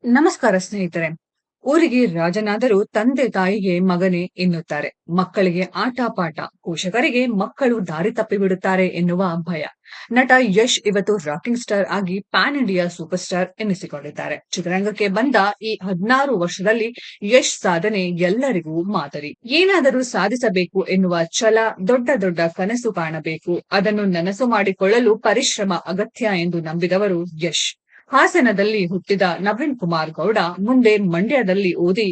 ನಮಸ್ಕಾರ ಸ್ನೇಹಿತರೆ. ಊರಿಗೆ ರಾಜನಾದರೂ ತಂದೆ ತಾಯಿಗೆ ಮಗನೇ ಎನ್ನುತ್ತಾರೆ. ಮಕ್ಕಳಿಗೆ ಆಟ ಪಾಠ, ಪೋಷಕರಿಗೆ ಮಕ್ಕಳು ದಾರಿ ತಪ್ಪಿ ಬಿಡುತ್ತಾರೆ ಎನ್ನುವ ಭಯ. ನಟ ಯಶ್ ಇವತ್ತು ರಾಕಿಂಗ್ ಸ್ಟಾರ್ ಆಗಿ ಪ್ಯಾನ್ ಇಂಡಿಯಾ ಸೂಪರ್ ಸ್ಟಾರ್ ಎನಿಸಿಕೊಂಡಿದ್ದಾರೆ. ಚಿತ್ರರಂಗಕ್ಕೆ ಬಂದ ಈ 16 ವರ್ಷದಲ್ಲಿ ಯಶ್ ಸಾಧನೆ ಎಲ್ಲರಿಗೂ ಮಾದರಿ. ಏನಾದರೂ ಸಾಧಿಸಬೇಕು ಎನ್ನುವ ಛಲ, ದೊಡ್ಡ ದೊಡ್ಡ ಕನಸು ಕಾಣಬೇಕು, ಅದನ್ನು ನನಸು ಮಾಡಿಕೊಳ್ಳಲು ಪರಿಶ್ರಮ ಅಗತ್ಯ ಎಂದು ನಂಬಿದವರು ಯಶ್. ಹಾಸನದಲ್ಲಿ ಹುಟ್ಟಿದ ನವೀನ್ ಕುಮಾರ್ ಗೌಡ ಮುಂದೆ ಮಂಡ್ಯದಲ್ಲಿ ಓದಿ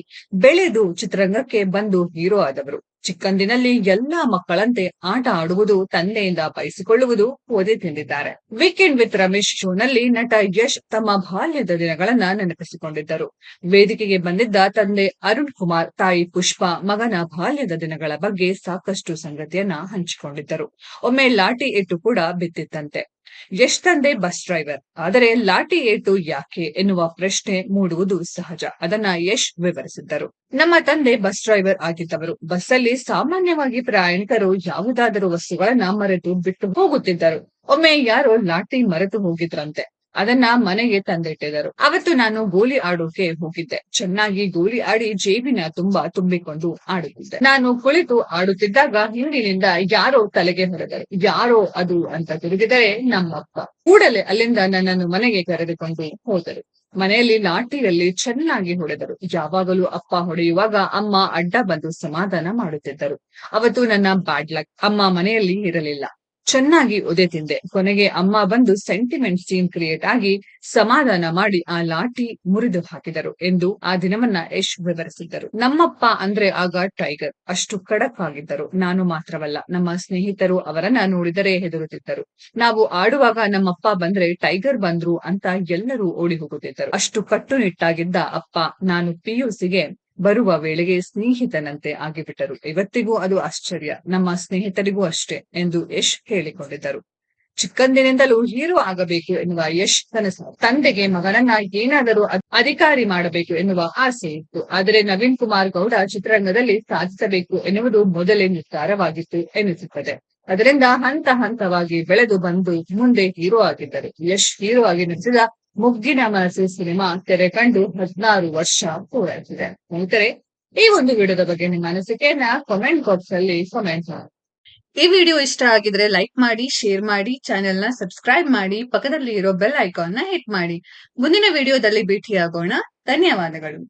ಬೆಳೆದು ಚಿತ್ರರಂಗಕ್ಕೆ ಬಂದು ಹೀರೋ ಆದವರು. ಚಿಕ್ಕಂದಿನಲ್ಲಿ ಎಲ್ಲಾ ಮಕ್ಕಳಂತೆ ಆಟ ಆಡುವುದು, ತಂದೆಯಿಂದ ಬಯಸಿಕೊಳ್ಳುವುದು, ಓದಿ ತಿಂದಿದ್ದಾರೆ. ವೀಕೆಂಡ್ ವಿತ್ ರಮೇಶ್ ಶೋನಲ್ಲಿ ನಟ ಯಶ್ ತಮ್ಮ ಬಾಲ್ಯದ ದಿನಗಳನ್ನ ನೆನಪಿಸಿಕೊಂಡಿದ್ದರು. ವೇದಿಕೆಗೆ ಬಂದಿದ್ದ ತಂದೆ ಅರುಣ್ ಕುಮಾರ್, ತಾಯಿ ಪುಷ್ಪ ಮಗನ ಬಾಲ್ಯದ ದಿನಗಳ ಬಗ್ಗೆ ಸಾಕಷ್ಟು ಸಂಗತಿಯನ್ನ ಹಂಚಿಕೊಂಡಿದ್ದರು. ಒಮ್ಮೆ ಲಾಠಿ ಏಟು ಕೂಡ ಬಿದ್ದಿತ್ತಂತೆ. ಯಶ್ ತಂದೆ ಬಸ್ ಡ್ರೈವರ್, ಆದರೆ ಲಾಠಿ ಏಟು ಯಾಕೆ ಎನ್ನುವ ಪ್ರಶ್ನೆ ಮೂಡುವುದು ಸಹಜ. ಅದನ್ನ ಯಶ್ ವಿವರಿಸಿದ್ದರು. ನಮ್ಮ ತಂದೆ ಬಸ್ ಡ್ರೈವರ್ ಆಗಿದ್ದವರು. ಬಸ್ಸಲ್ಲಿ ಸಾಮಾನ್ಯವಾಗಿ ಪ್ರಯಾಣಿಕರು ಯಾವುದಾದರೂ ವಸ್ತುಗಳನ್ನ ಮರೆತು ಬಿಟ್ಟು ಹೋಗುತ್ತಿದ್ದರು. ಒಮ್ಮೆ ಯಾರೋ ಲಾಠಿ ಮರೆತು ಹೋಗಿದ್ರಂತೆ. ಅದನ್ನ ಮನೆಗೆ ತಂದಿಟ್ಟಿದ್ದರು. ಅವತ್ತು ನಾನು ಗೋಲಿ ಆಡೋಕೆ ಹೋಗಿದ್ದೆ. ಚೆನ್ನಾಗಿ ಗೋಲಿ ಆಡಿ ಜೇಬಿನ ತುಂಬಾ ತುಂಬಿಕೊಂಡು ಆಡುತ್ತಿದ್ದೆ. ನಾನು ಕುಳಿತು ಆಡುತ್ತಿದ್ದಾಗ ಹಿಂದಿನಿಂದ ಯಾರೋ ತಲೆಗೆ ಹೊಡೆದರು. ಯಾರೋ ಅದು ಅಂತ ತಿರುಗಿದರೆ ನಮ್ಮಪ್ಪ. ಕೂಡಲೇ ಅಲ್ಲಿಂದ ನನ್ನನ್ನು ಮನೆಗೆ ಕರೆದುಕೊಂಡು ಹೋದರು. ಮನೆಯಲ್ಲಿ ಲಾಠಿಯಲ್ಲಿ ಚೆನ್ನಾಗಿ ಹೊಡೆದರು. ಯಾವಾಗಲೂ ಅಪ್ಪ ಹೊಡೆಯುವಾಗ ಅಮ್ಮ ಅಡ್ಡ ಬಂದು ಸಮಾಧಾನ ಮಾಡುತ್ತಿದ್ದರು. ಅವತ್ತು ನನ್ನ ಬ್ಯಾಡ್ ಲಕ್. ಅಮ್ಮ ಮನೆಯಲ್ಲಿ ಇರಲಿಲ್ಲ. ಚೆನ್ನಾಗಿ ಒದೆ ತಿಂದೆ. ಕೊನೆಗೆ ಅಮ್ಮ ಬಂದು ಸೆಂಟಿಮೆಂಟ್ ಸೀನ್ ಕ್ರಿಯೇಟ್ ಆಗಿ ಸಮಾಧಾನ ಮಾಡಿ ಆ ಲಾಠಿ ಮುರಿದು ಹಾಕಿದರು ಎಂದು ಆ ದಿನವನ್ನ ಯಶ್ ವಿವರಿಸಿದ್ದರು. ನಮ್ಮಪ್ಪ ಅಂದ್ರೆ ಆಗ ಟೈಗರ್, ಅಷ್ಟು ಖಡಕ್ ಆಗಿದ್ದರು. ನಾನು ಮಾತ್ರವಲ್ಲ, ನಮ್ಮ ಸ್ನೇಹಿತರು ಅವರನ್ನ ನೋಡಿದರೆ ಹೆದರುತ್ತಿದ್ದರು. ನಾವು ಆಡುವಾಗ ನಮ್ಮಪ್ಪ ಬಂದ್ರೆ ಟೈಗರ್ ಬಂದ್ರು ಅಂತ ಎಲ್ಲರೂ ಓಡಿ ಹೋಗುತ್ತಿದ್ದರು. ಅಷ್ಟು ಕಟ್ಟುನಿಟ್ಟಾಗಿದ್ದ ಅಪ್ಪ ನಾನು ಪಿಯುಸಿಗೆ ಬರುವ ವೇಳೆಗೆ ಸ್ನೇಹಿತನಂತೆ ಆಗಿಬಿಟ್ಟರು. ಇವತ್ತಿಗೂ ಅದು ಆಶ್ಚರ್ಯ. ನಮ್ಮ ಸ್ನೇಹಿತರಿಗೂ ಅಷ್ಟೇ ಎಂದು ಯಶ್ ಹೇಳಿಕೊಂಡಿದ್ದರು. ಚಿಕ್ಕಂದಿನಿಂದಲೂ ಹೀರೋ ಆಗಬೇಕು ಎನ್ನುವ ಯಶ್ ಕನಸು. ತಂದೆಗೆ ಮಗನನ್ನ ಏನಾದರೂ ಅಧಿಕಾರಿ ಮಾಡಬೇಕು ಎನ್ನುವ ಆಸೆ ಇತ್ತು. ಆದರೆ ನವೀನ್ ಕುಮಾರ್ ಗೌಡ ಚಿತ್ರರಂಗದಲ್ಲಿ ಸಾಧಿಸಬೇಕು ಎನ್ನುವುದು ಮೊದಲೇ ನಿರ್ಧಾರವಾಗಿತ್ತು ಎನಿಸುತ್ತದೆ. ಅದರಿಂದ ಹಂತ ಹಂತವಾಗಿ ಬೆಳೆದು ಬಂದು ಮುಂದೆ ಹೀರೋ ಆಗಿದ್ದರು. ಯಶ್ ಹೀರೋ ಆಗಿ ನಟಿಸಿದ ಮುಗ್ಗಿನ ಮನಸ್ಸು ಸಿನಿಮಾ ತೆರೆ ಕಂಡು 16 ವರ್ಷ ಪೂರೈಸಿದೆ. ಸ್ನೇಹಿತರೆ, ಈ ಒಂದು ವಿಡಿಯೋದ ಬಗ್ಗೆ ನಿಮ್ಮ ಅನಿಸಿಕೆಯನ್ನ ಕಾಮೆಂಟ್ ಬಾಕ್ಸ್ ಅಲ್ಲಿ ಕಾಮೆಂಟ್ ಮಾಡಿ. ಈ ವಿಡಿಯೋ ಇಷ್ಟ ಆಗಿದ್ರೆ ಲೈಕ್ ಮಾಡಿ, ಶೇರ್ ಮಾಡಿ, ಚಾನೆಲ್ ನ ಸಬ್ಸ್ಕ್ರೈಬ್ ಮಾಡಿ, ಪಕ್ಕದಲ್ಲಿ ಇರೋ ಬೆಲ್ ಐಕಾನ್ ನ ಹಿಟ್ ಮಾಡಿ. ಮುಂದಿನ ವಿಡಿಯೋದಲ್ಲಿ ಭೇಟಿಯಾಗೋಣ. ಧನ್ಯವಾದಗಳು.